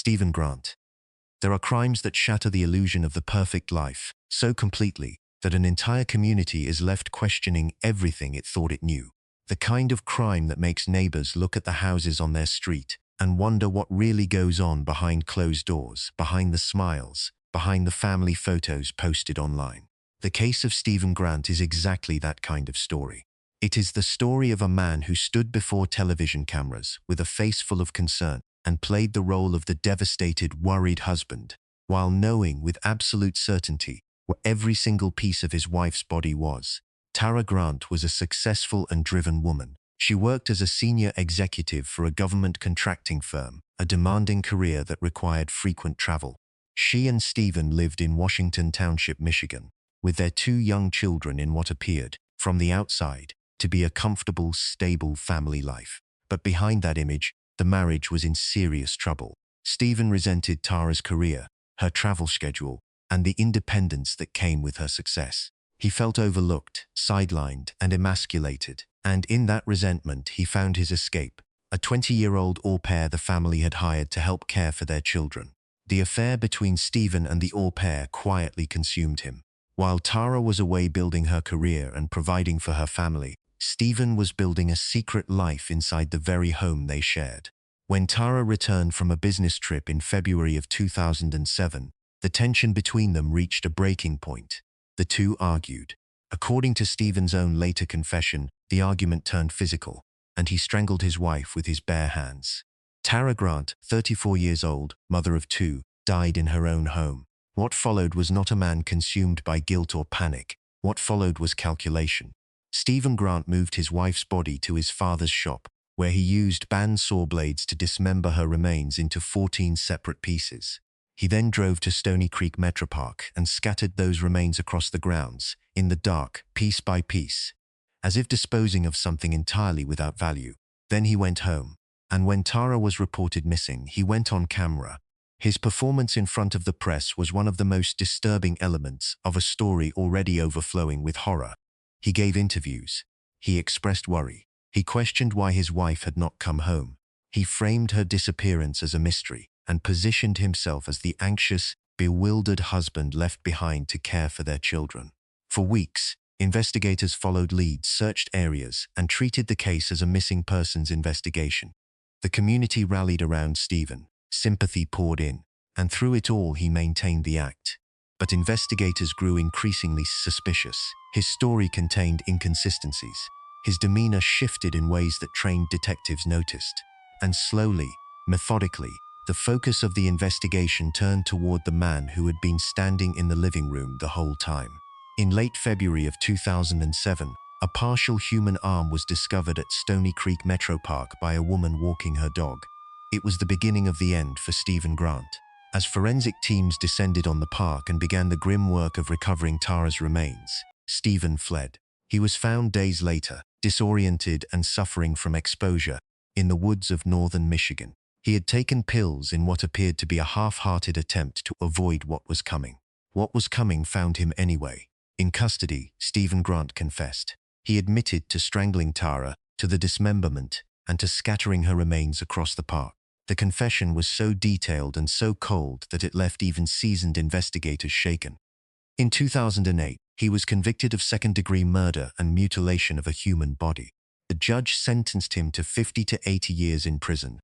Stephen Grant. There are crimes that shatter the illusion of the perfect life so completely that an entire community is left questioning everything it thought it knew. The kind of crime that makes neighbors look at the houses on their street and wonder what really goes on behind closed doors, behind the smiles, behind the family photos posted online. The case of Stephen Grant is exactly that kind of story. It is the story of a man who stood before television cameras with a face full of concern and played the role of the devastated, worried husband, while knowing with absolute certainty where every single piece of his wife's body was. Tara Grant was a successful and driven woman. She worked as a senior executive for a government contracting firm, a demanding career that required frequent travel. She and Stephen lived in Washington Township, Michigan, with their 2 young children in what appeared, from the outside, to be a comfortable, stable family life. But behind that image, the marriage was in serious trouble. Stephen resented Tara's career, her travel schedule, and the independence that came with her success. He felt overlooked, sidelined, and emasculated, and in that resentment he found his escape, a 20-year-old au pair the family had hired to help care for their children. The affair between Stephen and the au pair quietly consumed him. While Tara was away building her career and providing for her family, Stephen was building a secret life inside the very home they shared. When Tara returned from a business trip in February of 2007, the tension between them reached a breaking point. The two argued. According to Stephen's own later confession, the argument turned physical, and he strangled his wife with his bare hands. Tara Grant, 34 years old, mother of 2, died in her own home. What followed was not a man consumed by guilt or panic. What followed was calculation. Stephen Grant moved his wife's body to his father's shop, where he used band saw blades to dismember her remains into 14 separate pieces. He then drove to Stony Creek Metropark and scattered those remains across the grounds, in the dark, piece by piece, as if disposing of something entirely without value. Then he went home, and when Tara was reported missing, he went on camera. His performance in front of the press was one of the most disturbing elements of a story already overflowing with horror. He gave interviews. He expressed worry. He questioned why his wife had not come home. He framed her disappearance as a mystery and positioned himself as the anxious, bewildered husband left behind to care for their children. For weeks, investigators followed leads, searched areas, and treated the case as a missing persons investigation. The community rallied around Stephen. Sympathy poured in, and through it all he maintained the act. But investigators grew increasingly suspicious. His story contained inconsistencies. His demeanor shifted in ways that trained detectives noticed. And slowly, methodically, the focus of the investigation turned toward the man who had been standing in the living room the whole time. In late February of 2007, a partial human arm was discovered at Stony Creek Metropark by a woman walking her dog. It was the beginning of the end for Stephen Grant. As forensic teams descended on the park and began the grim work of recovering Tara's remains, Stephen fled. He was found days later, disoriented and suffering from exposure, in the woods of northern Michigan. He had taken pills in what appeared to be a half-hearted attempt to avoid what was coming. What was coming found him anyway. In custody, Stephen Grant confessed. He admitted to strangling Tara, to the dismemberment, and to scattering her remains across the park. The confession was so detailed and so cold that it left even seasoned investigators shaken. In 2008, he was convicted of second-degree murder and mutilation of a human body. The judge sentenced him to 50 to 80 years in prison,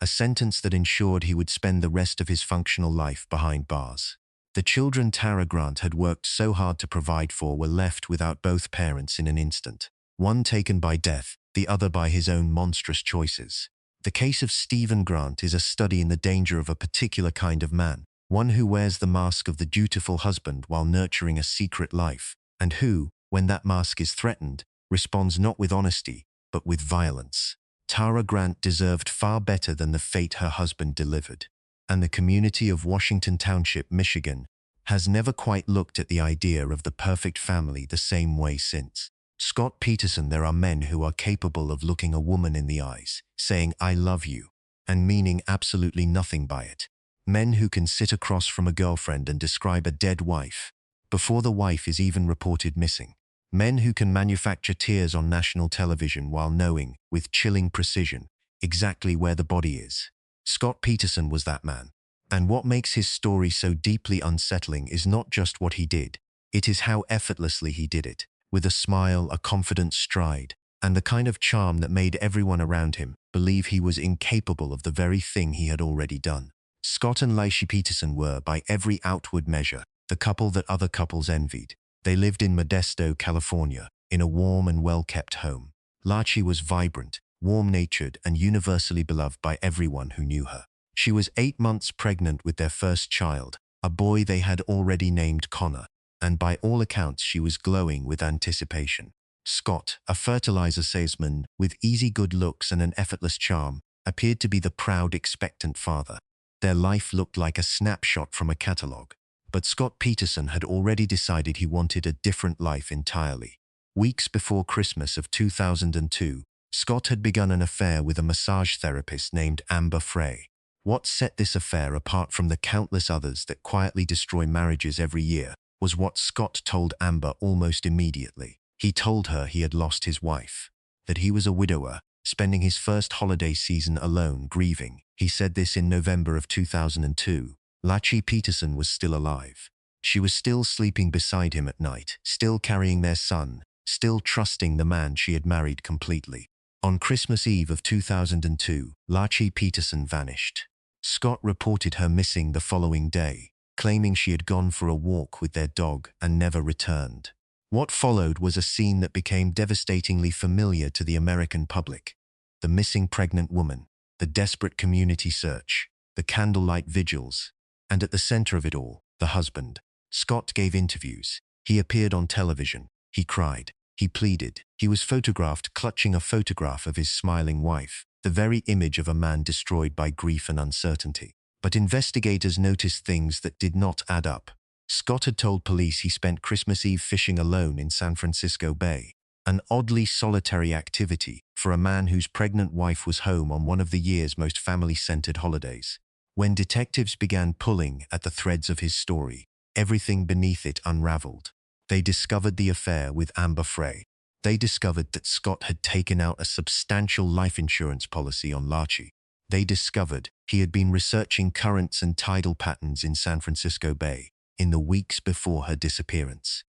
a sentence that ensured he would spend the rest of his functional life behind bars. The children Tara Grant had worked so hard to provide for were left without both parents in an instant, one taken by death, the other by his own monstrous choices. The case of Stephen Grant is a study in the danger of a particular kind of man, one who wears the mask of the dutiful husband while nurturing a secret life, and who, when that mask is threatened, responds not with honesty, but with violence. Tara Grant deserved far better than the fate her husband delivered, and the community of Washington Township, Michigan, has never quite looked at the idea of the perfect family the same way since. Scott Peterson. There are men who are capable of looking a woman in the eyes, saying "I love you," and meaning absolutely nothing by it. Men who can sit across from a girlfriend and describe a dead wife before the wife is even reported missing. Men who can manufacture tears on national television while knowing, with chilling precision, exactly where the body is. Scott Peterson was that man. And what makes his story so deeply unsettling is not just what he did, it is how effortlessly he did it, with a smile, a confident stride, and the kind of charm that made everyone around him believe he was incapable of the very thing he had already done. Scott and Walshe Peterson were, by every outward measure, the couple that other couples envied. They lived in Modesto, California, in a warm and well-kept home. Walshe was vibrant, warm-natured, and universally beloved by everyone who knew her. She was 8 months pregnant with their first child, a boy they had already named Connor, and by all accounts she was glowing with anticipation. Scott, a fertilizer salesman with easy good looks and an effortless charm, appeared to be the proud, expectant father. Their life looked like a snapshot from a catalogue. But Scott Peterson had already decided he wanted a different life entirely. Weeks before Christmas of 2002, Scott had begun an affair with a massage therapist named Amber Frey. What set this affair apart from the countless others that quietly destroy marriages every year was what Scott told Amber almost immediately. He told her he had lost his wife, that he was a widower, spending his first holiday season alone, grieving. He said this in November of 2002. Walshe Peterson was still alive. She was still sleeping beside him at night, still carrying their son, still trusting the man she had married completely. On Christmas Eve of 2002, Walshe Peterson vanished. Scott reported her missing the following day, claiming she had gone for a walk with their dog and never returned. What followed was a scene that became devastatingly familiar to the American public. The missing pregnant woman, the desperate community search, the candlelight vigils, and at the center of it all, the husband. Scott gave interviews. He appeared on television. He cried. He pleaded. He was photographed clutching a photograph of his smiling wife, the very image of a man destroyed by grief and uncertainty. But investigators noticed things that did not add up. Scott had told police he spent Christmas Eve fishing alone in San Francisco Bay, an oddly solitary activity for a man whose pregnant wife was home on one of the year's most family-centered holidays. When detectives began pulling at the threads of his story, everything beneath it unraveled. They discovered the affair with Amber Frey. They discovered that Scott had taken out a substantial life insurance policy on Walshe. They discovered he had been researching currents and tidal patterns in San Francisco Bay in the weeks before her disappearance.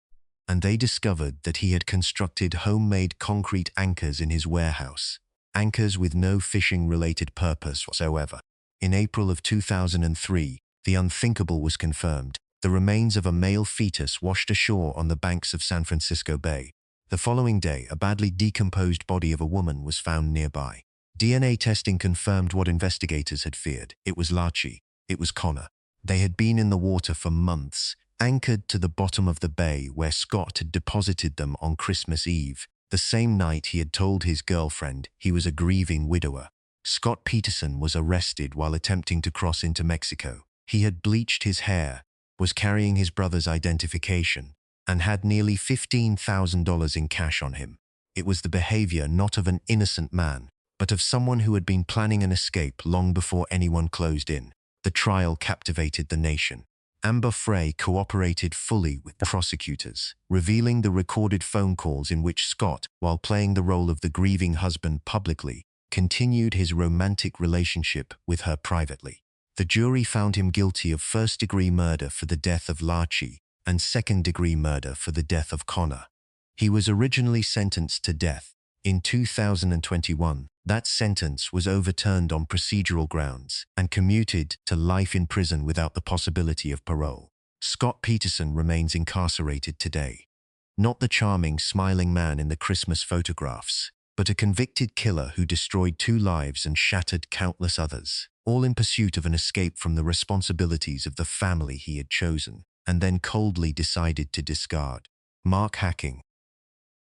And they discovered that he had constructed homemade concrete anchors in his warehouse, anchors with no fishing-related purpose whatsoever. In April of 2003, the unthinkable was confirmed. The remains of a male fetus washed ashore on the banks of San Francisco Bay. The following day, a badly decomposed body of a woman was found nearby. DNA testing confirmed what investigators had feared. It was Walshe. It was Connor. They had been in the water for months, anchored to the bottom of the bay where Scott had deposited them on Christmas Eve, the same night he had told his girlfriend he was a grieving widower. Scott Peterson was arrested while attempting to cross into Mexico. He had bleached his hair, was carrying his brother's identification, and had nearly $15,000 in cash on him. It was the behavior not of an innocent man, but of someone who had been planning an escape long before anyone closed in. The trial captivated the nation. Amber Frey cooperated fully with the prosecutors, revealing the recorded phone calls in which Scott, while playing the role of the grieving husband publicly, continued his romantic relationship with her privately. The jury found him guilty of first-degree murder for the death of Walshe and second-degree murder for the death of Connor. He was originally sentenced to death. In 2021, that sentence was overturned on procedural grounds and commuted to life in prison without the possibility of parole. Scott Peterson remains incarcerated today. Not the charming, smiling man in the Christmas photographs, but a convicted killer who destroyed 2 lives and shattered countless others, all in pursuit of an escape from the responsibilities of the family he had chosen, and then coldly decided to discard. Mark hacking.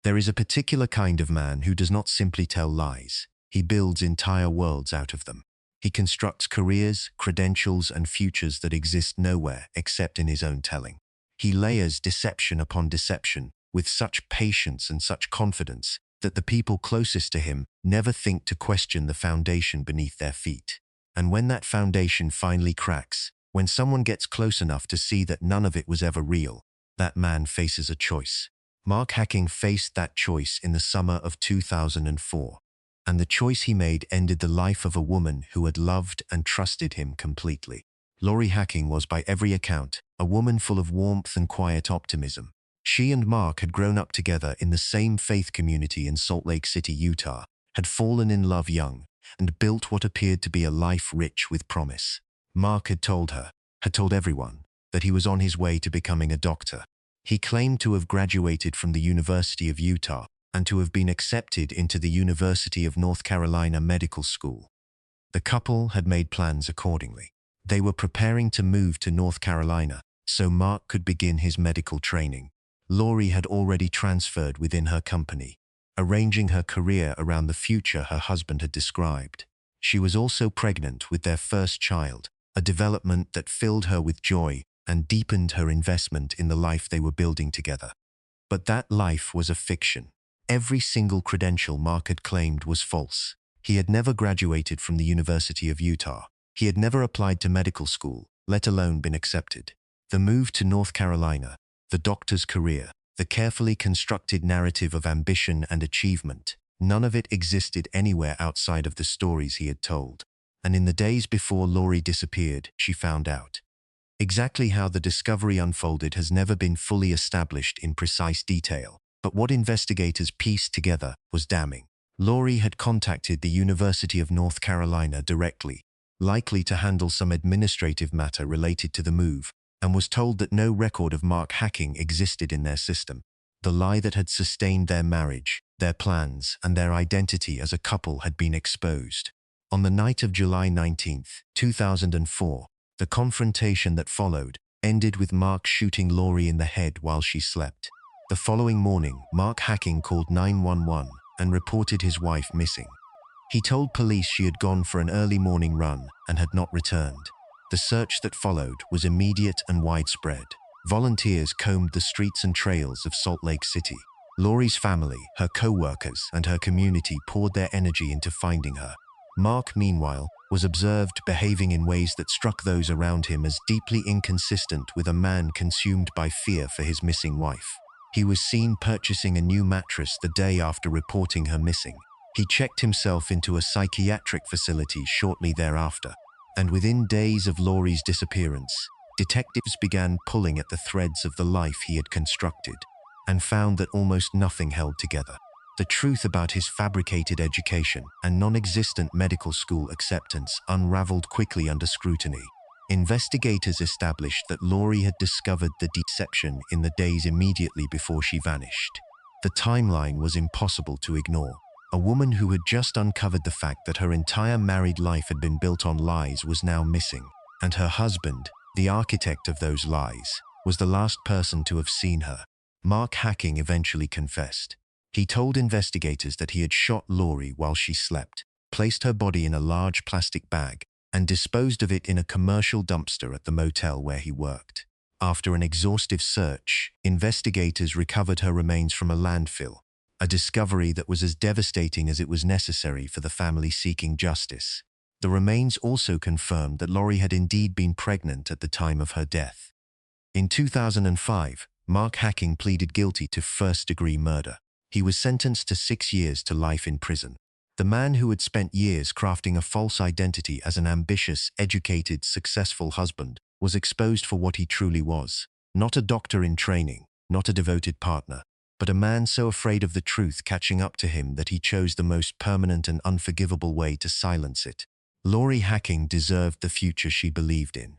There is a particular kind of man who does not simply tell lies. He builds entire worlds out of them. He constructs careers, credentials, and futures that exist nowhere except in his own telling. He layers deception upon deception with such patience and such confidence that the people closest to him never think to question the foundation beneath their feet. And when that foundation finally cracks, when someone gets close enough to see that none of it was ever real, that man faces a choice. Mark Hacking faced that choice in the summer of 2004. And the choice he made ended the life of a woman who had loved and trusted him completely. Laurie Hacking was, by every account, a woman full of warmth and quiet optimism. She and Mark had grown up together in the same faith community in Salt Lake City, Utah, had fallen in love young, and built what appeared to be a life rich with promise. Mark had told everyone, that he was on his way to becoming a doctor. He claimed to have graduated from the University of Utah and to have been accepted into the University of North Carolina Medical School. The couple had made plans accordingly. They were preparing to move to North Carolina so Mark could begin his medical training. Laurie had already transferred within her company, arranging her career around the future her husband had described. She was also pregnant with their first child, a development that filled her with joy and deepened her investment in the life they were building together. But that life was a fiction. Every single credential Mark had claimed was false. He had never graduated from the University of Utah. He had never applied to medical school, let alone been accepted. The move to North Carolina, the doctor's career, the carefully constructed narrative of ambition and achievement, none of it existed anywhere outside of the stories he had told. And in the days before Laurie disappeared, she found out. Exactly how the discovery unfolded has never been fully established in precise detail, but what investigators pieced together was damning. Laurie had contacted the University of North Carolina directly, likely to handle some administrative matter related to the move, and was told that no record of Mark Hacking existed in their system. The lie that had sustained their marriage, their plans, and their identity as a couple had been exposed. On the night of July 19, 2004, the confrontation that followed ended with Mark shooting Laurie in the head while she slept. The following morning, Mark Hacking called 911 and reported his wife missing. He told police she had gone for an early morning run and had not returned. The search that followed was immediate and widespread. Volunteers combed the streets and trails of Salt Lake City. Laurie's family, her co-workers, and her community poured their energy into finding her. Mark, meanwhile, was observed behaving in ways that struck those around him as deeply inconsistent with a man consumed by fear for his missing wife. He was seen purchasing a new mattress the day after reporting her missing. He checked himself into a psychiatric facility shortly thereafter. And within days of Laurie's disappearance, detectives began pulling at the threads of the life he had constructed, and found that almost nothing held together. The truth about his fabricated education and non-existent medical school acceptance unraveled quickly under scrutiny. Investigators established that Laurie had discovered the deception in the days immediately before she vanished. The timeline was impossible to ignore. A woman who had just uncovered the fact that her entire married life had been built on lies was now missing, and her husband, the architect of those lies, was the last person to have seen her. Mark Hacking eventually confessed. He told investigators that he had shot Laurie while she slept, placed her body in a large plastic bag, and disposed of it in a commercial dumpster at the motel where he worked. After an exhaustive search, investigators recovered her remains from a landfill, a discovery that was as devastating as it was necessary for the family seeking justice. The remains also confirmed that Laurie had indeed been pregnant at the time of her death. In 2005, Mark Hacking pleaded guilty to first-degree murder. He was sentenced to 6 years to life in prison. The man who had spent years crafting a false identity as an ambitious, educated, successful husband was exposed for what he truly was. Not a doctor in training, not a devoted partner, but a man so afraid of the truth catching up to him that he chose the most permanent and unforgivable way to silence it. Laurie Hacking deserved the future she believed in.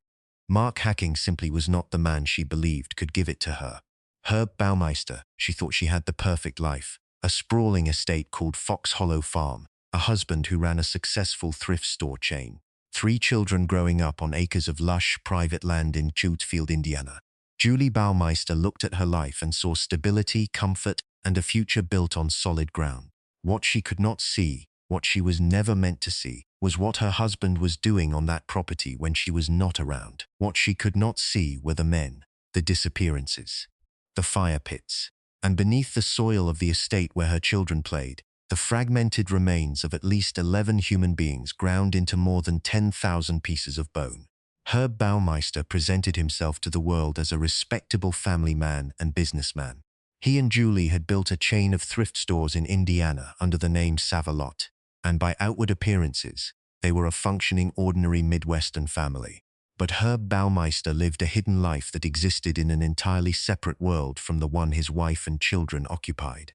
Mark Hacking simply was not the man she believed could give it to her. Herb Baumeister, she thought she had the perfect life. A sprawling estate called Fox Hollow Farm, a husband who ran a successful thrift store chain, 3 children growing up on acres of lush, private land in Judefield, Indiana. Julie Baumeister looked at her life and saw stability, comfort, and a future built on solid ground. What she could not see, what she was never meant to see, was what her husband was doing on that property when she was not around. What she could not see were the men, the disappearances, the fire pits, and beneath the soil of the estate where her children played, the fragmented remains of at least 11 human beings ground into more than 10,000 pieces of bone. Herb Baumeister presented himself to the world as a respectable family man and businessman. He and Julie had built a chain of thrift stores in Indiana under the name Save-A-Lot, and by outward appearances, they were a functioning, ordinary Midwestern family. But Herb Baumeister lived a hidden life that existed in an entirely separate world from the one his wife and children occupied.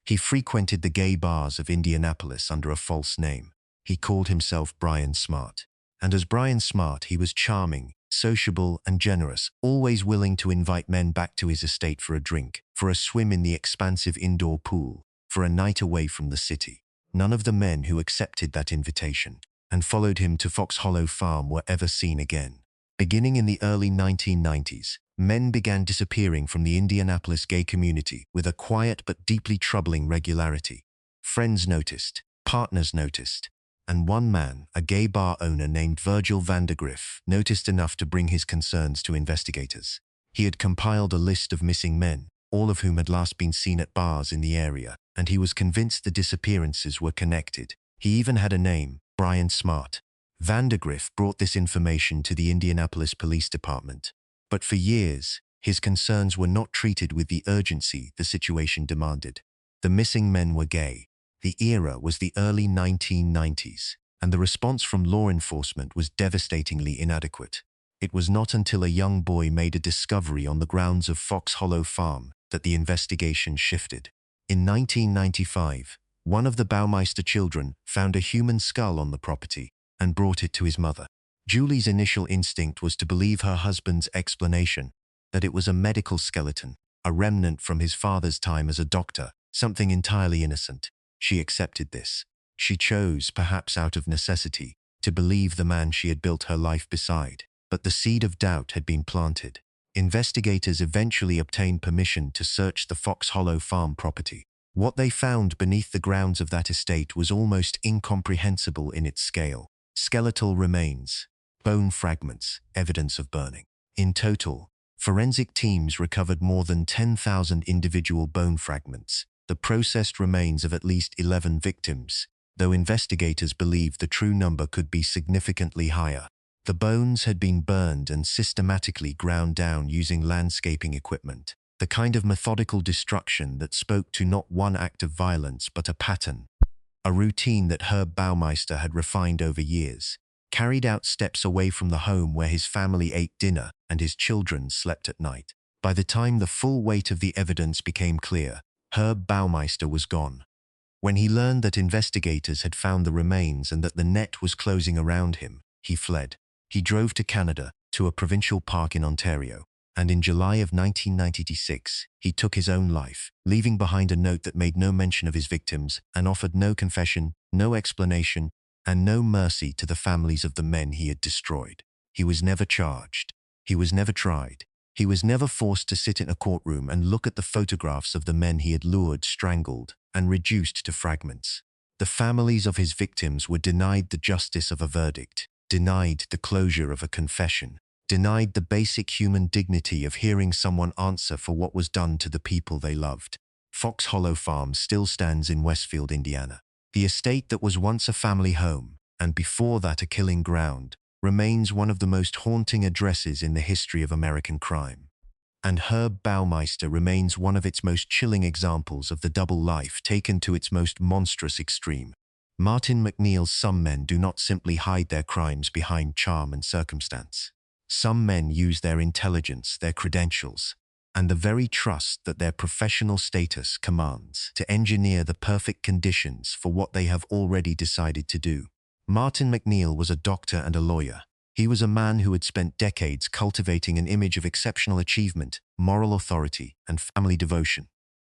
He frequented the gay bars of Indianapolis under a false name. He called himself Brian Smart. And as Brian Smart, he was charming, sociable, and generous, always willing to invite men back to his estate for a drink, for a swim in the expansive indoor pool, for a night away from the city. None of the men who accepted that invitation and followed him to Fox Hollow Farm were ever seen again. Beginning in the early 1990s, men began disappearing from the Indianapolis gay community with a quiet but deeply troubling regularity. Friends noticed, partners noticed, and one man, a gay bar owner named Virgil Vandergriff, noticed enough to bring his concerns to investigators. He had compiled a list of missing men, all of whom had last been seen at bars in the area, and he was convinced the disappearances were connected. He even had a name, Brian Smart. Vandergriff brought this information to the Indianapolis Police Department. But for years, his concerns were not treated with the urgency the situation demanded. The missing men were gay. The era was the early 1990s, and the response from law enforcement was devastatingly inadequate. It was not until a young boy made a discovery on the grounds of Fox Hollow Farm that the investigation shifted. In 1995, one of the Baumeister children found a human skull on the property and brought it to his mother. Julie's initial instinct was to believe her husband's explanation, that it was a medical skeleton, a remnant from his father's time as a doctor, something entirely innocent. She accepted this. She chose, perhaps out of necessity, to believe the man she had built her life beside. But the seed of doubt had been planted. Investigators eventually obtained permission to search the Fox Hollow Farm property. What they found beneath the grounds of that estate was almost incomprehensible in its scale. Skeletal remains, bone fragments, evidence of burning. In total, forensic teams recovered more than 10,000 individual bone fragments, the processed remains of at least 11 victims, though investigators believe the true number could be significantly higher. The bones had been burned and systematically ground down using landscaping equipment, the kind of methodical destruction that spoke to not one act of violence but a pattern. A routine that Herb Baumeister had refined over years, carried out steps away from the home where his family ate dinner and his children slept at night. By the time the full weight of the evidence became clear, Herb Baumeister was gone. When he learned that investigators had found the remains and that the net was closing around him, he fled. He drove to Canada, to a provincial park in Ontario, and in July of 1996, he took his own life, leaving behind a note that made no mention of his victims and offered no confession, no explanation, and no mercy to the families of the men he had destroyed. He was never charged. He was never tried. He was never forced to sit in a courtroom and look at the photographs of the men he had lured, strangled, and reduced to fragments. The families of his victims were denied the justice of a verdict, denied the closure of a confession, denied the basic human dignity of hearing someone answer for what was done to the people they loved. Fox Hollow Farm still stands in Westfield, Indiana. The estate that was once a family home, and before that a killing ground, remains one of the most haunting addresses in the history of American crime. And Herb Baumeister remains one of its most chilling examples of the double life taken to its most monstrous extreme. Martin MacNeill's some men do not simply hide their crimes behind charm and circumstance. Some men use their intelligence, their credentials, and the very trust that their professional status commands to engineer the perfect conditions for what they have already decided to do. Martin MacNeill was a doctor and a lawyer. He was a man who had spent decades cultivating an image of exceptional achievement, moral authority, and family devotion.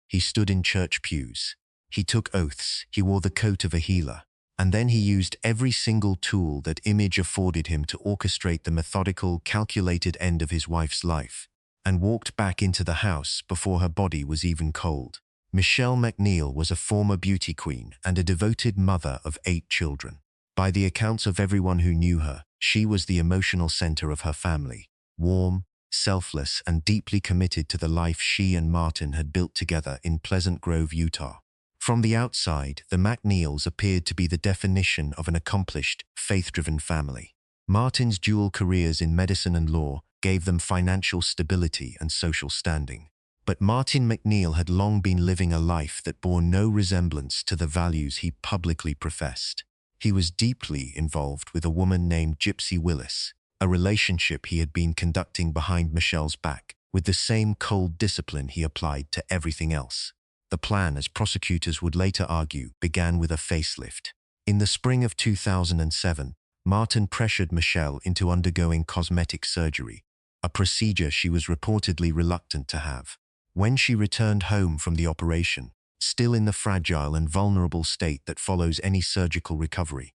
He stood in church pews. He took oaths. He wore the coat of a healer. And then he used every single tool that image afforded him to orchestrate the methodical, calculated end of his wife's life, and walked back into the house before her body was even cold. Michelle MacNeill was a former beauty queen and a devoted mother of 8 children. By the accounts of everyone who knew her, she was the emotional center of her family, warm, selfless, and deeply committed to the life she and Martin had built together in Pleasant Grove, Utah. From the outside, the MacNeills appeared to be the definition of an accomplished, faith-driven family. Martin's dual careers in medicine and law gave them financial stability and social standing. But Martin MacNeill had long been living a life that bore no resemblance to the values he publicly professed. He was deeply involved with a woman named Gypsy Willis, a relationship he had been conducting behind Michelle's back, with the same cold discipline he applied to everything else. The plan, as prosecutors would later argue, began with a facelift. In the spring of 2007, Martin pressured Michelle into undergoing cosmetic surgery, a procedure she was reportedly reluctant to have. When she returned home from the operation, still in the fragile and vulnerable state that follows any surgical recovery,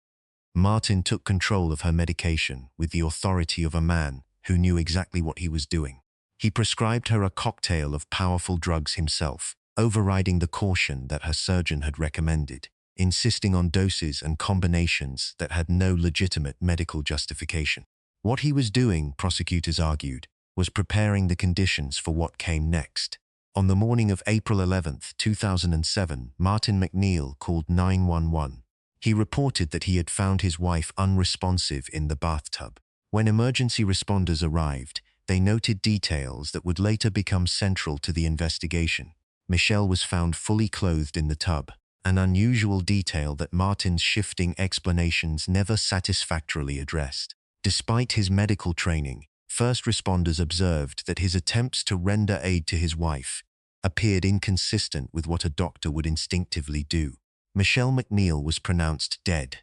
Martin took control of her medication with the authority of a man who knew exactly what he was doing. He prescribed her a cocktail of powerful drugs himself, overriding the caution that her surgeon had recommended, insisting on doses and combinations that had no legitimate medical justification. What he was doing, prosecutors argued, was preparing the conditions for what came next. On the morning of April 11, 2007, Martin MacNeill called 911. He reported that he had found his wife unresponsive in the bathtub. When emergency responders arrived, they noted details that would later become central to the investigation. Michelle was found fully clothed in the tub, an unusual detail that Martin's shifting explanations never satisfactorily addressed. Despite his medical training, first responders observed that his attempts to render aid to his wife appeared inconsistent with what a doctor would instinctively do. Michelle MacNeill was pronounced dead.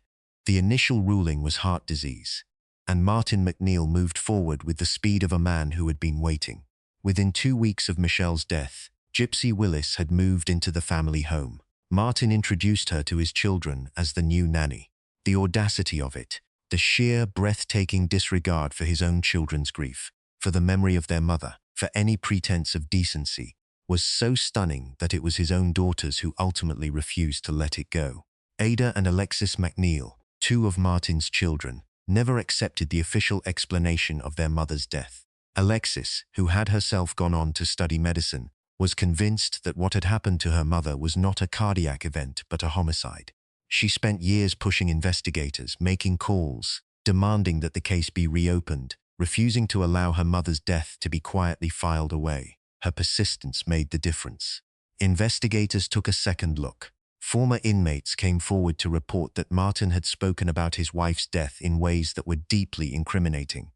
The initial ruling was heart disease, and Martin MacNeill moved forward with the speed of a man who had been waiting. Within 2 weeks of Michelle's death, Gypsy Willis had moved into the family home. Martin introduced her to his children as the new nanny. The audacity of it, the sheer, breathtaking disregard for his own children's grief, for the memory of their mother, for any pretense of decency, was so stunning that it was his own daughters who ultimately refused to let it go. Ada and Alexis MacNeill, two of Martin's children, never accepted the official explanation of their mother's death. Alexis, who had herself gone on to study medicine, was convinced that what had happened to her mother was not a cardiac event but a homicide. She spent years pushing investigators, making calls, demanding that the case be reopened, refusing to allow her mother's death to be quietly filed away. Her persistence made the difference. Investigators took a second look. Former inmates came forward to report that Martin had spoken about his wife's death in ways that were deeply incriminating.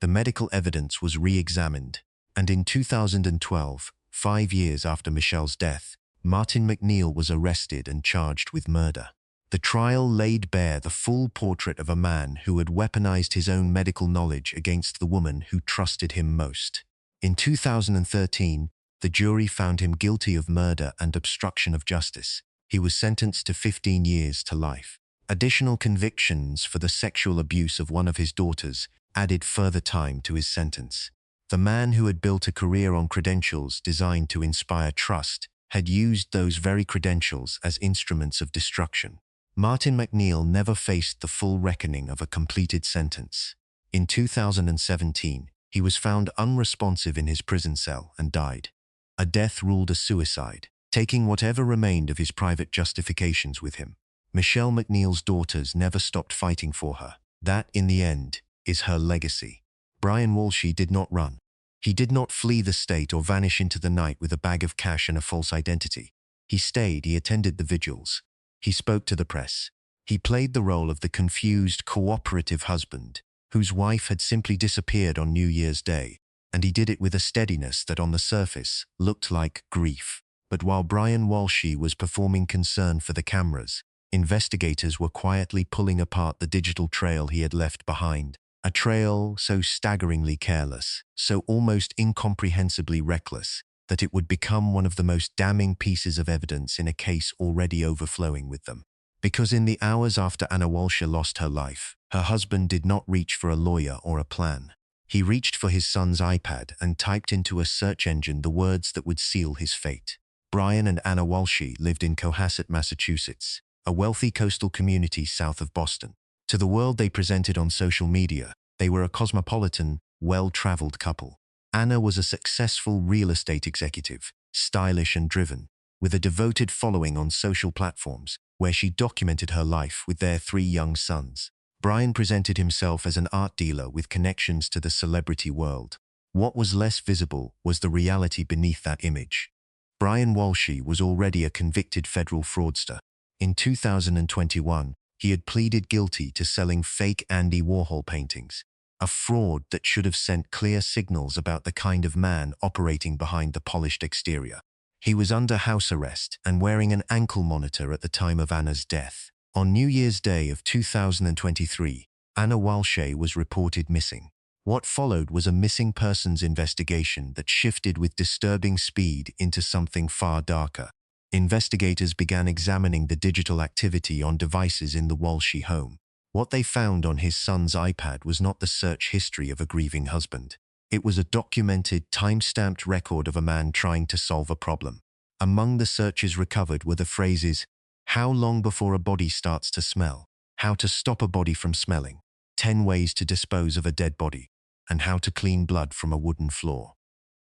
The medical evidence was re-examined, and in 2012, 5 years after Michelle's death, Martin MacNeill was arrested and charged with murder. The trial laid bare the full portrait of a man who had weaponized his own medical knowledge against the woman who trusted him most. In 2013, the jury found him guilty of murder and obstruction of justice. He was sentenced to 15 years to life. Additional convictions for the sexual abuse of one of his daughters added further time to his sentence. The man who had built a career on credentials designed to inspire trust had used those very credentials as instruments of destruction. Martin MacNeill never faced the full reckoning of a completed sentence. In 2017, he was found unresponsive in his prison cell and died. A death ruled a suicide, taking whatever remained of his private justifications with him. Michelle MacNeill's daughters never stopped fighting for her. That, in the end, is her legacy. Brian Walshe did not run. He did not flee the state or vanish into the night with a bag of cash and a false identity. He stayed, he attended the vigils. He spoke to the press. He played the role of the confused, cooperative husband whose wife had simply disappeared on New Year's Day, and he did it with a steadiness that on the surface looked like grief. But while Brian Walshe was performing concern for the cameras, investigators were quietly pulling apart the digital trail he had left behind. A trail so staggeringly careless, so almost incomprehensibly reckless, that it would become one of the most damning pieces of evidence in a case already overflowing with them. Because in the hours after Anna Walshe lost her life, her husband did not reach for a lawyer or a plan. He reached for his son's iPad and typed into a search engine the words that would seal his fate. Brian and Anna Walshe lived in Cohasset, Massachusetts, a wealthy coastal community south of Boston. To the world they presented on social media, they were a cosmopolitan, well-traveled couple. Anna was a successful real estate executive, stylish and driven, with a devoted following on social platforms, where she documented her life with their 3 young sons. Brian presented himself as an art dealer with connections to the celebrity world. What was less visible was the reality beneath that image. Brian Walshe was already a convicted federal fraudster. In 2021, he had pleaded guilty to selling fake Andy Warhol paintings, a fraud that should have sent clear signals about the kind of man operating behind the polished exterior. He was under house arrest and wearing an ankle monitor at the time of Anna's death. On New Year's Day of 2023, Anna Walshe was reported missing. What followed was a missing persons investigation that shifted with disturbing speed into something far darker. Investigators began examining the digital activity on devices in the Walshe home. What they found on his son's iPad was not the search history of a grieving husband. It was a documented, time-stamped record of a man trying to solve a problem. Among the searches recovered were the phrases, "How long before a body starts to smell?" "How to stop a body from smelling?" "10 ways to dispose of a dead body," and "How to clean blood from a wooden floor."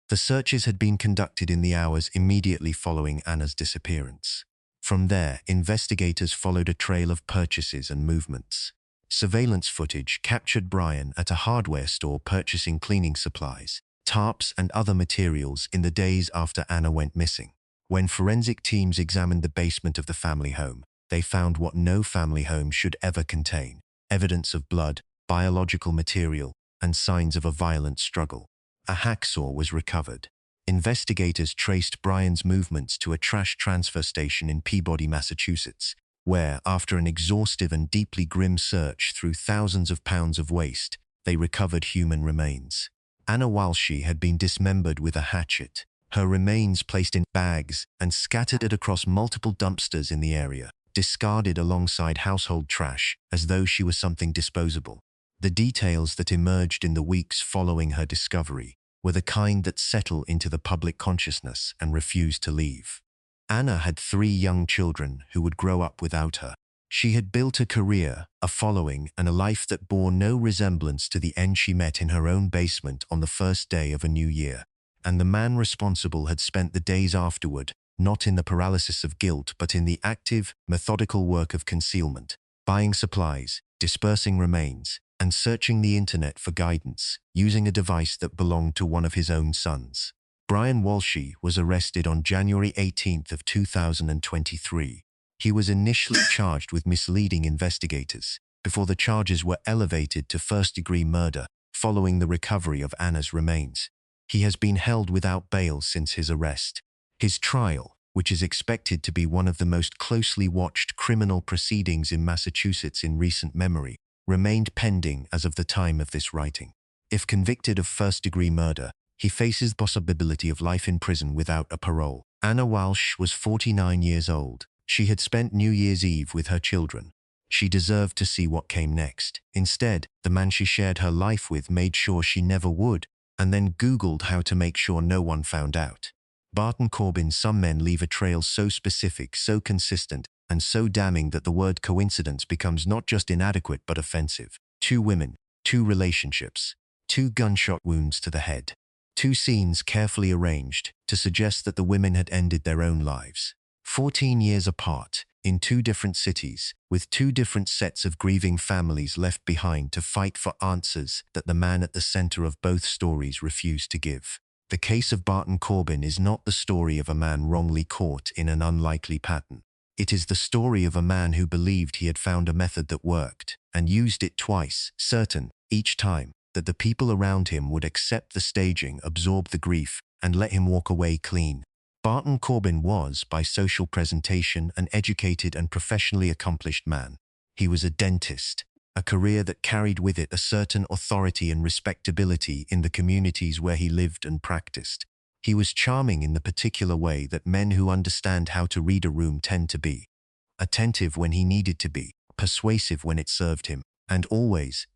The searches had been conducted in the hours immediately following Anna's disappearance. From there, investigators followed a trail of purchases and movements. Surveillance footage captured Brian at a hardware store purchasing cleaning supplies, tarps and other materials in the days after Anna went missing. When forensic teams examined the basement of the family home, they found what no family home should ever contain: evidence of blood, biological material, and signs of a violent struggle. A hacksaw was recovered. Investigators traced Brian's movements to a trash transfer station in Peabody, Massachusetts, where, after an exhaustive and deeply grim search through thousands of pounds of waste, they recovered human remains. Anna Walshe had been dismembered with a hatchet, her remains placed in bags and scattered across multiple dumpsters in the area, discarded alongside household trash as though she was something disposable. The details that emerged in the weeks following her discovery were the kind that settle into the public consciousness and refuse to leave. Anna had 3 young children who would grow up without her. She had built a career, a following, and a life that bore no resemblance to the end she met in her own basement on the first day of a new year. And the man responsible had spent the days afterward, not in the paralysis of guilt, but in the active, methodical work of concealment, buying supplies, dispersing remains, and searching the internet for guidance, using a device that belonged to one of his own sons. Brian Walshe was arrested on January 18th of 2023. He was initially charged with misleading investigators, before the charges were elevated to first-degree murder following the recovery of Anna's remains. He has been held without bail since his arrest. His trial, which is expected to be one of the most closely watched criminal proceedings in Massachusetts in recent memory, remained pending as of the time of this writing. If convicted of first-degree murder, he faces the possibility of life in prison without a parole. Anna Walshe was 49 years old. She had spent New Year's Eve with her children. She deserved to see what came next. Instead, the man she shared her life with made sure she never would, and then Googled how to make sure no one found out. Barton Corbin: some men leave a trail so specific, so consistent, and so damning that the word coincidence becomes not just inadequate but offensive. 2 women, 2 relationships, 2 gunshot wounds to the head. 2 scenes carefully arranged to suggest that the women had ended their own lives. 14 years apart, in 2 different cities, with 2 different sets of grieving families left behind to fight for answers that the man at the center of both stories refused to give. The case of Barton Corbin is not the story of a man wrongly caught in an unlikely pattern. It is the story of a man who believed he had found a method that worked, and used it twice, certain, each time, that the people around him would accept the staging, absorb the grief, and let him walk away clean. Barton Corbin was, by social presentation, an educated and professionally accomplished man. He was a dentist, a career that carried with it a certain authority and respectability in the communities where he lived and practiced. He was charming in the particular way that men who understand how to read a room tend to be: attentive when he needed to be, persuasive when it served him, and always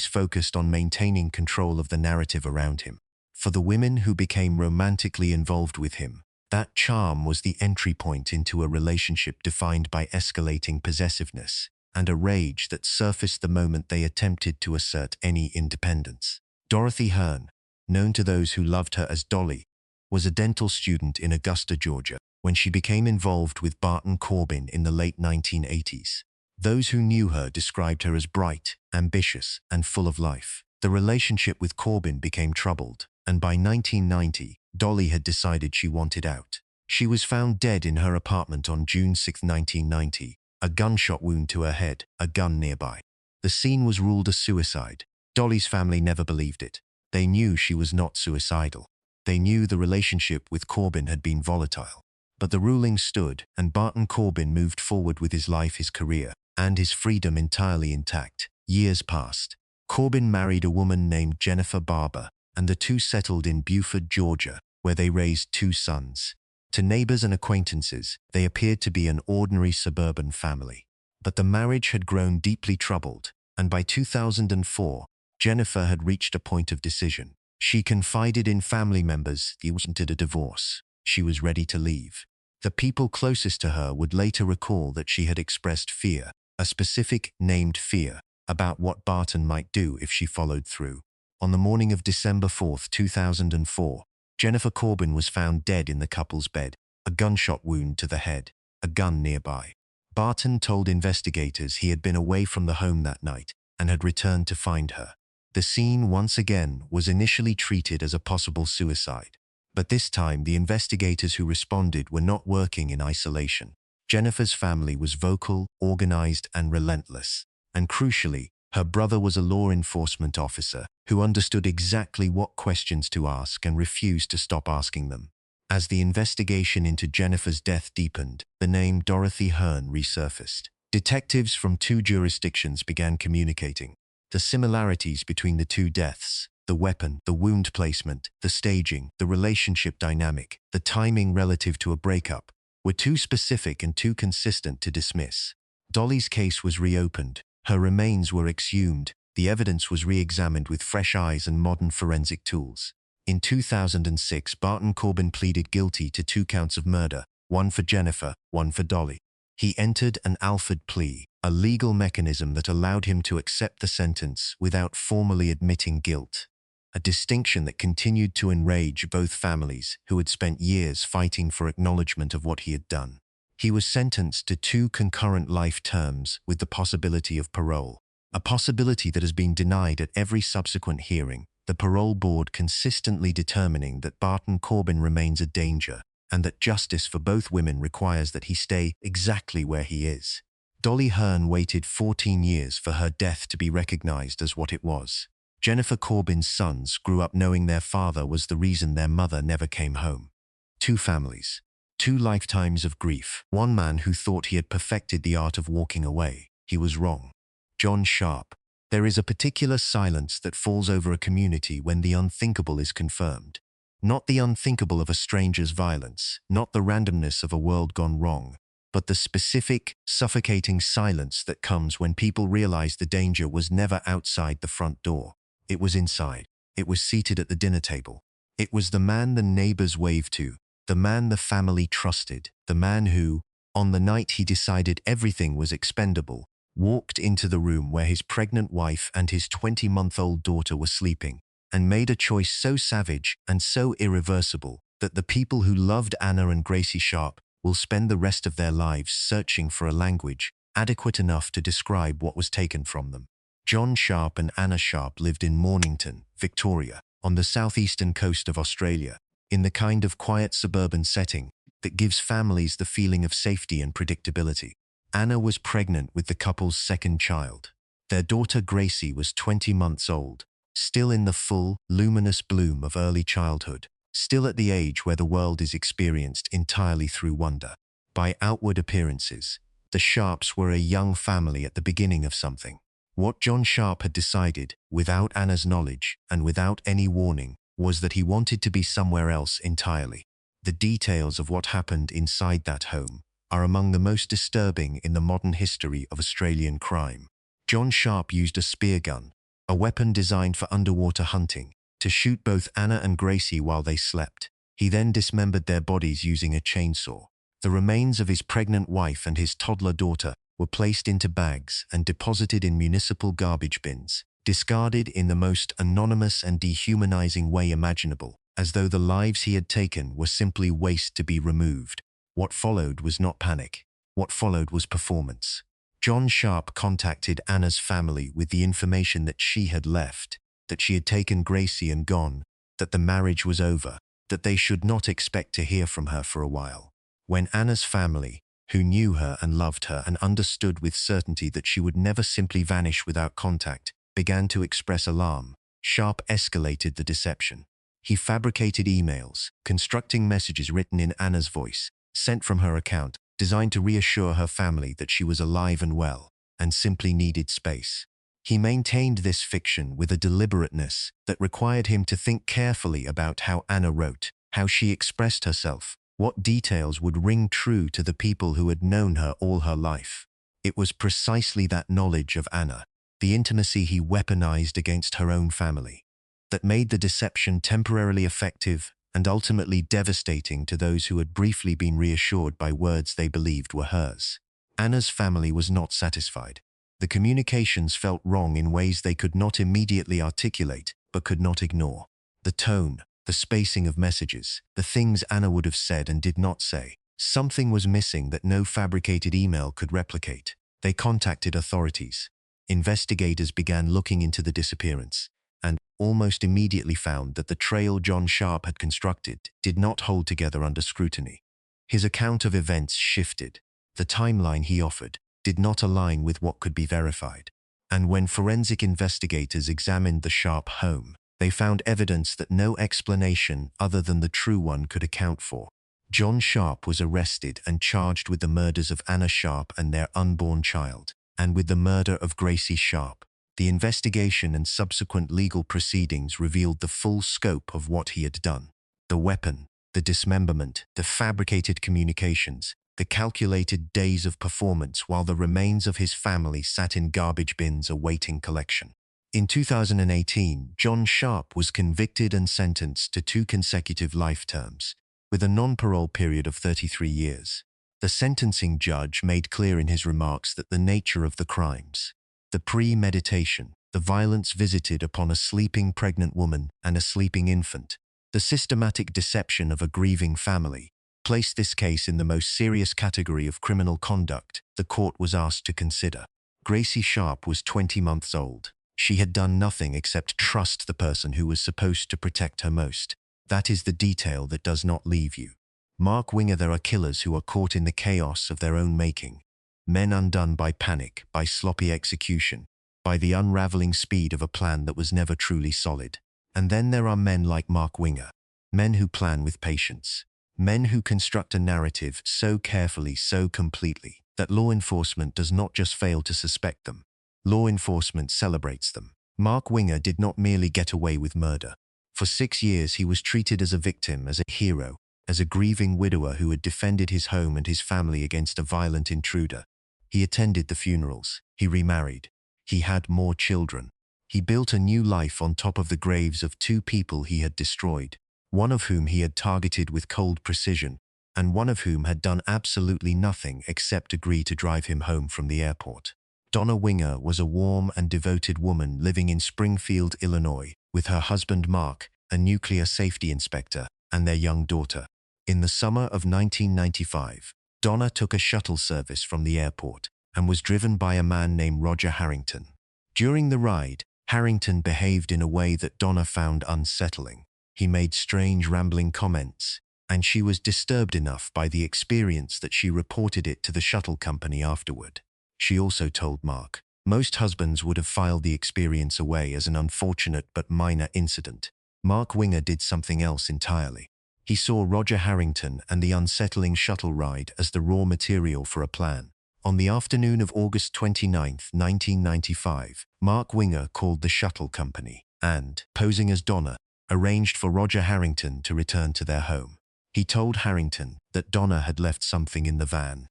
focused on maintaining control of the narrative around him. For the women who became romantically involved with him, that charm was the entry point into a relationship defined by escalating possessiveness and a rage that surfaced the moment they attempted to assert any independence. Dorothy Hearn, known to those who loved her as Dolly, was a dental student in Augusta, Georgia, when she became involved with Barton Corbin in the late 1980s. Those who knew her described her as bright, ambitious, and full of life. The relationship with Corbin became troubled, and by 1990, Dolly had decided she wanted out. She was found dead in her apartment on June 6, 1990, a gunshot wound to her head, a gun nearby. The scene was ruled a suicide, Dolly's family never believed it. They knew she was not suicidal. They knew the relationship with Corbin had been volatile. But the ruling stood, and Barton Corbin moved forward with his life, his career, and his freedom entirely intact. Years passed. Corbin married a woman named Jennifer Barber, and the two settled in Beaufort, Georgia, where they raised two sons. To neighbors and acquaintances, they appeared to be an ordinary suburban family. But the marriage had grown deeply troubled, and by 2004, Jennifer had reached a point of decision. She confided in family members she wanted a divorce. She was ready to leave. The people closest to her would later recall that she had expressed fear, a specific named fear, about what Barton might do if she followed through. On the morning of December 4, 2004, Jennifer Corbin was found dead in the couple's bed, a gunshot wound to the head, a gun nearby. Barton told investigators he had been away from the home that night and had returned to find her. The scene once again was initially treated as a possible suicide. But this time, the investigators who responded were not working in isolation. Jennifer's family was vocal, organized, and relentless. And crucially, her brother was a law enforcement officer who understood exactly what questions to ask and refused to stop asking them. As the investigation into Jennifer's death deepened, the name Dorothy Hearn resurfaced. Detectives from two jurisdictions began communicating. The similarities between the two deaths, the weapon, the wound placement, the staging, the relationship dynamic, the timing relative to a breakup, were too specific and too consistent to dismiss. Dolly's case was reopened. Her remains were exhumed. The evidence was re-examined with fresh eyes and modern forensic tools. In 2006, Barton Corbin pleaded guilty to 2 counts of murder, one for Jennifer, one for Dolly. He entered an Alford plea, a legal mechanism that allowed him to accept the sentence without formally admitting guilt. A distinction that continued to enrage both families who had spent years fighting for acknowledgement of what he had done. He was sentenced to 2 concurrent life terms with the possibility of parole, a possibility that has been denied at every subsequent hearing, the parole board consistently determining that Barton Corbin remains a danger and that justice for both women requires that he stay exactly where he is. Dolly Hearn waited 14 years for her death to be recognized as what it was. Jennifer Corbin's sons grew up knowing their father was the reason their mother never came home. 2 families. 2 lifetimes of grief. One man who thought he had perfected the art of walking away. He was wrong. John Sharp. There is a particular silence that falls over a community when the unthinkable is confirmed. Not the unthinkable of a stranger's violence, not the randomness of a world gone wrong, but the specific, suffocating silence that comes when people realize the danger was never outside the front door. It was inside. It was seated at the dinner table. It was the man the neighbors waved to, the man the family trusted, the man who, on the night he decided everything was expendable, walked into the room where his pregnant wife and his 20-month-old daughter were sleeping, and made a choice so savage and so irreversible that the people who loved Anna and Gracie Sharp will spend the rest of their lives searching for a language adequate enough to describe what was taken from them. John Sharp and Anna Sharp lived in Mornington, Victoria, on the southeastern coast of Australia, in the kind of quiet suburban setting that gives families the feeling of safety and predictability. Anna was pregnant with the couple's second child. Their daughter Gracie was 20 months old, still in the full, luminous bloom of early childhood, still at the age where the world is experienced entirely through wonder. By outward appearances, the Sharps were a young family at the beginning of something. What John Sharp had decided, without Anna's knowledge and without any warning, was that he wanted to be somewhere else entirely. The details of what happened inside that home are among the most disturbing in the modern history of Australian crime. John Sharp used a spear gun, a weapon designed for underwater hunting, to shoot both Anna and Gracie while they slept. He then dismembered their bodies using a chainsaw. The remains of his pregnant wife and his toddler daughter were placed into bags and deposited in municipal garbage bins, discarded in the most anonymous and dehumanizing way imaginable, as though the lives he had taken were simply waste to be removed. What followed was not panic. What followed was performance. John Sharp contacted Anna's family with the information that she had left, that she had taken Gracie and gone, that the marriage was over, that they should not expect to hear from her for a while. When Anna's family, who knew her and loved her and understood with certainty that she would never simply vanish without contact, began to express alarm, Sharp escalated the deception. He fabricated emails, constructing messages written in Anna's voice, sent from her account, designed to reassure her family that she was alive and well, and simply needed space. He maintained this fiction with a deliberateness that required him to think carefully about how Anna wrote, how she expressed herself, what details would ring true to the people who had known her all her life. It was precisely that knowledge of Anna, the intimacy he weaponized against her own family, that made the deception temporarily effective and ultimately devastating to those who had briefly been reassured by words they believed were hers. Anna's family was not satisfied. The communications felt wrong in ways they could not immediately articulate, but could not ignore. The tone, the spacing of messages, the things Anna would have said and did not say. Something was missing that no fabricated email could replicate. They contacted authorities. Investigators began looking into the disappearance, and almost immediately found that the trail John Sharp had constructed did not hold together under scrutiny. His account of events shifted. The timeline he offered did not align with what could be verified. And when forensic investigators examined the Sharp home, they found evidence that no explanation other than the true one could account for. John Sharp was arrested and charged with the murders of Anna Sharp and their unborn child, and with the murder of Gracie Sharp. The investigation and subsequent legal proceedings revealed the full scope of what he had done. The weapon, the dismemberment, the fabricated communications, the calculated days of performance while the remains of his family sat in garbage bins awaiting collection. In 2018, John Sharp was convicted and sentenced to 2 consecutive life terms, with a non-parole period of 33 years. The sentencing judge made clear in his remarks that the nature of the crimes, the premeditation, the violence visited upon a sleeping pregnant woman and a sleeping infant, the systematic deception of a grieving family, placed this case in the most serious category of criminal conduct the court was asked to consider. Gracie Sharp was 20 months old. She had done nothing except trust the person who was supposed to protect her most. That is the detail that does not leave you. Mark Winger. There are killers who are caught in the chaos of their own making. Men undone by panic, by sloppy execution, by the unraveling speed of a plan that was never truly solid. And then there are men like Mark Winger. Men who plan with patience. Men who construct a narrative so carefully, so completely, that law enforcement does not just fail to suspect them. Law enforcement celebrates them. Mark Winger did not merely get away with murder. For 6 years he was treated as a victim, as a hero, as a grieving widower who had defended his home and his family against a violent intruder. He attended the funerals. He remarried. He had more children. He built a new life on top of the graves of 2 people he had destroyed, one of whom he had targeted with cold precision, and one of whom had done absolutely nothing except agree to drive him home from the airport. Donna Winger was a warm and devoted woman living in Springfield, Illinois, with her husband Mark, a nuclear safety inspector, and their young daughter. In the summer of 1995, Donna took a shuttle service from the airport and was driven by a man named Roger Harrington. During the ride, Harrington behaved in a way that Donna found unsettling. He made strange, rambling comments, and she was disturbed enough by the experience that she reported it to the shuttle company afterward. She also told Mark, most husbands would have filed the experience away as an unfortunate but minor incident. Mark Winger did something else entirely. He saw Roger Harrington and the unsettling shuttle ride as the raw material for a plan. On the afternoon of August 29, 1995, Mark Winger called the shuttle company and, posing as Donna, arranged for Roger Harrington to return to their home. He told Harrington that Donna had left something in the van.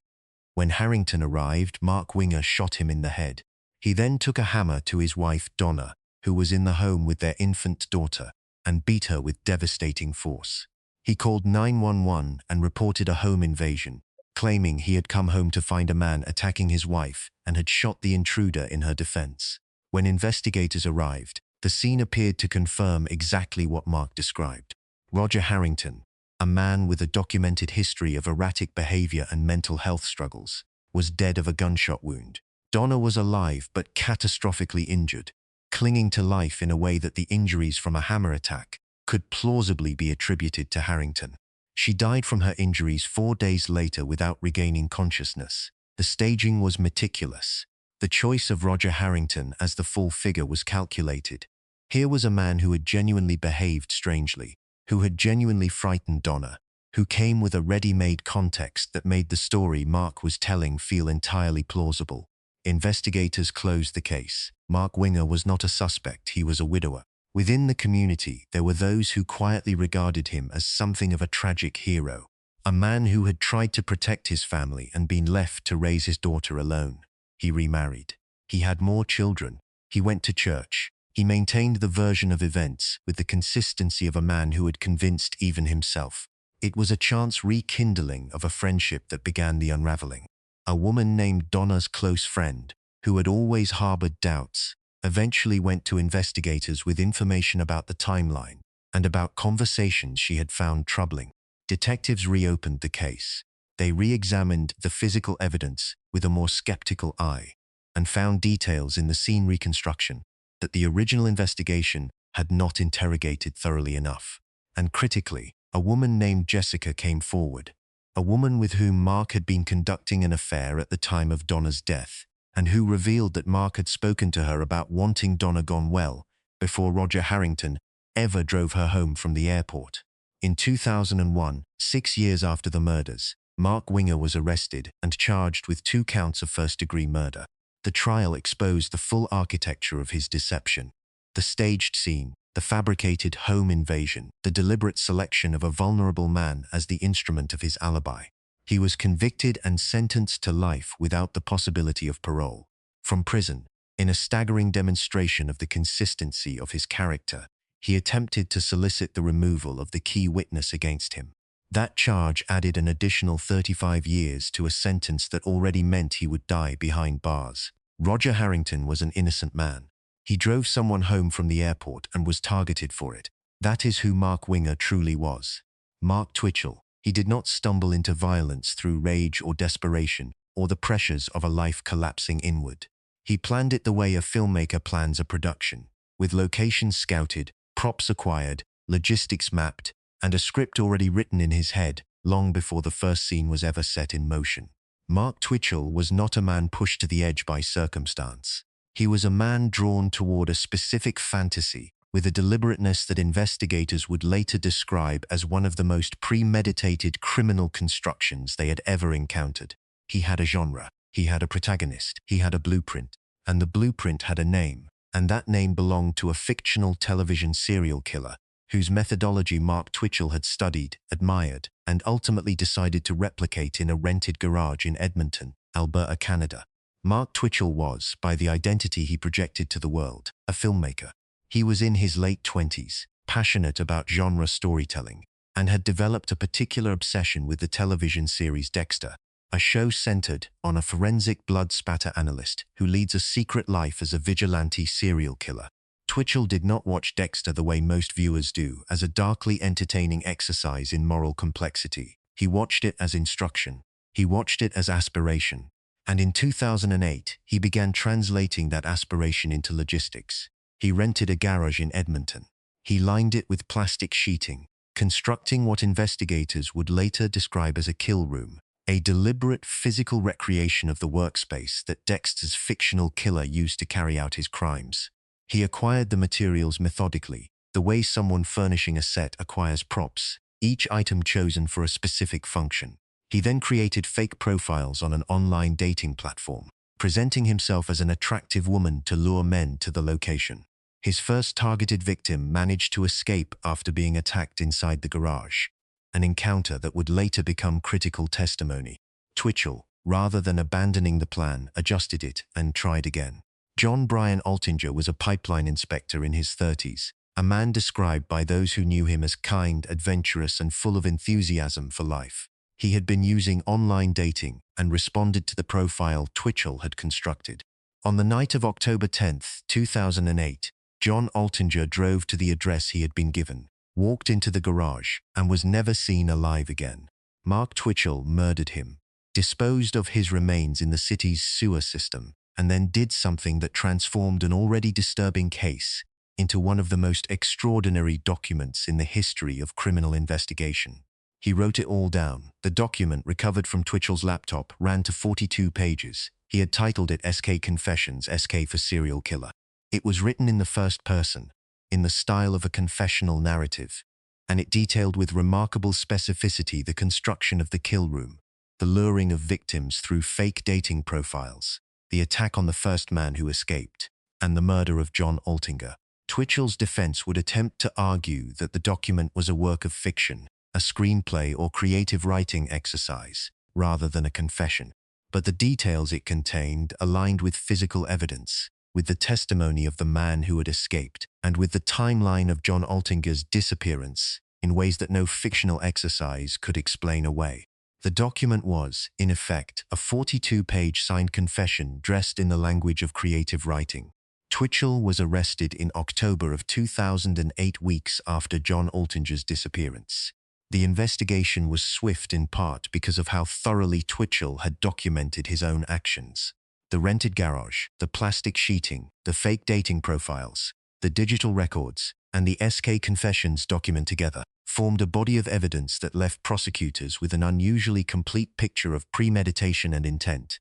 When Harrington arrived, Mark Winger shot him in the head. He then took a hammer to his wife Donna, who was in the home with their infant daughter, and beat her with devastating force. He called 911 and reported a home invasion, claiming he had come home to find a man attacking his wife and had shot the intruder in her defense. When investigators arrived, the scene appeared to confirm exactly what Mark described. Roger Harrington, a man with a documented history of erratic behavior and mental health struggles, was dead of a gunshot wound. Donna was alive but catastrophically injured, clinging to life in a way that the injuries from a hammer attack could plausibly be attributed to Harrington. She died from her injuries 4 days later without regaining consciousness. The staging was meticulous. The choice of Roger Harrington as the full figure was calculated. Here was a man who had genuinely behaved strangely, who had genuinely frightened Donna, who came with a ready-made context that made the story Mark was telling feel entirely plausible. Investigators closed the case. Mark Winger was not a suspect, he was a widower. Within the community, there were those who quietly regarded him as something of a tragic hero, a man who had tried to protect his family and been left to raise his daughter alone. He remarried. He had more children. He went to church. He maintained the version of events with the consistency of a man who had convinced even himself. It was a chance rekindling of a friendship that began the unraveling. A woman named Donna's close friend, who had always harbored doubts, eventually went to investigators with information about the timeline and about conversations she had found troubling. Detectives reopened the case. They re-examined the physical evidence with a more skeptical eye and found details in the scene reconstruction that the original investigation had not interrogated thoroughly enough. And critically, a woman named Jessica came forward, a woman with whom Mark had been conducting an affair at the time of Donna's death, and who revealed that Mark had spoken to her about wanting Donna gone well before Roger Harrington ever drove her home from the airport. In 2001, 6 years after the murders, Mark Winger was arrested and charged with 2 counts of first-degree murder. The trial exposed the full architecture of his deception. The staged scene, the fabricated home invasion, the deliberate selection of a vulnerable man as the instrument of his alibi. He was convicted and sentenced to life without the possibility of parole. From prison, in a staggering demonstration of the consistency of his character, he attempted to solicit the removal of the key witness against him. That charge added an additional 35 years to a sentence that already meant he would die behind bars. Roger Harrington was an innocent man. He drove someone home from the airport and was targeted for it. That is who Mark Winger truly was. Mark Twitchell. He did not stumble into violence through rage or desperation or the pressures of a life collapsing inward. He planned it the way a filmmaker plans a production, with locations scouted, props acquired, logistics mapped, and a script already written in his head long before the first scene was ever set in motion. Mark Twitchell was not a man pushed to the edge by circumstance. He was a man drawn toward a specific fantasy with a deliberateness that investigators would later describe as one of the most premeditated criminal constructions they had ever encountered. He had a genre, he had a protagonist, he had a blueprint, and the blueprint had a name, and that name belonged to a fictional television serial killer whose methodology Mark Twitchell had studied, admired, and ultimately decided to replicate in a rented garage in Edmonton, Alberta, Canada. Mark Twitchell was, by the identity he projected to the world, a filmmaker. He was in his late 20s, passionate about genre storytelling, and had developed a particular obsession with the television series Dexter, a show centered on a forensic blood spatter analyst who leads a secret life as a vigilante serial killer. Twitchell did not watch Dexter the way most viewers do, as a darkly entertaining exercise in moral complexity. He watched it as instruction. He watched it as aspiration. And in 2008, he began translating that aspiration into logistics. He rented a garage in Edmonton. He lined it with plastic sheeting, constructing what investigators would later describe as a kill room, a deliberate physical recreation of the workspace that Dexter's fictional killer used to carry out his crimes. He acquired the materials methodically, the way someone furnishing a set acquires props, each item chosen for a specific function. He then created fake profiles on an online dating platform, presenting himself as an attractive woman to lure men to the location. His first targeted victim managed to escape after being attacked inside the garage, an encounter that would later become critical testimony. Twitchell, rather than abandoning the plan, adjusted it and tried again. John Brian Altinger was a pipeline inspector in his 30s, a man described by those who knew him as kind, adventurous, and full of enthusiasm for life. He had been using online dating and responded to the profile Twitchell had constructed. On the night of October 10, 2008, John Altinger drove to the address he had been given, walked into the garage, and was never seen alive again. Mark Twitchell murdered him, disposed of his remains in the city's sewer system, and then did something that transformed an already disturbing case into one of the most extraordinary documents in the history of criminal investigation. He wrote it all down. The document, recovered from Twitchell's laptop, ran to 42 pages. He had titled it SK Confessions, SK for Serial Killer. It was written in the first person, in the style of a confessional narrative, and it detailed with remarkable specificity the construction of the kill room, the luring of victims through fake dating profiles, the attack on the first man who escaped, and the murder of John Altinger. Twitchell's defense would attempt to argue that the document was a work of fiction, a screenplay or creative writing exercise, rather than a confession. But the details it contained aligned with physical evidence, with the testimony of the man who had escaped, and with the timeline of John Altinger's disappearance in ways that no fictional exercise could explain away. The document was, in effect, a 42-page signed confession dressed in the language of creative writing. Twitchell was arrested in October of 2008, weeks after John Altinger's disappearance. The investigation was swift in part because of how thoroughly Twitchell had documented his own actions. The rented garage, the plastic sheeting, the fake dating profiles, the digital records, and the SK Confessions document together formed a body of evidence that left prosecutors with an unusually complete picture of premeditation and intent.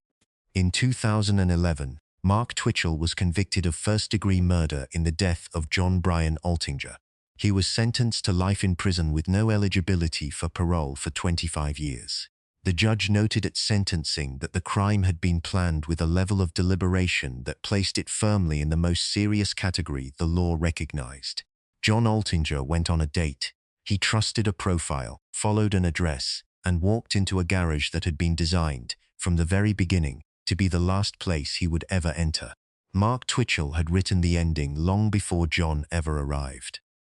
In 2011, Mark Twitchell was convicted of first-degree murder in the death of John Brian Altinger. He was sentenced to life in prison with no eligibility for parole for 25 years. The judge noted at sentencing that the crime had been planned with a level of deliberation that placed it firmly in the most serious category the law recognized. John Altinger went on a date. He trusted a profile, followed an address, and walked into a garage that had been designed, from the very beginning, to be the last place he would ever enter. Mark Twitchell had written the ending long before John ever arrived.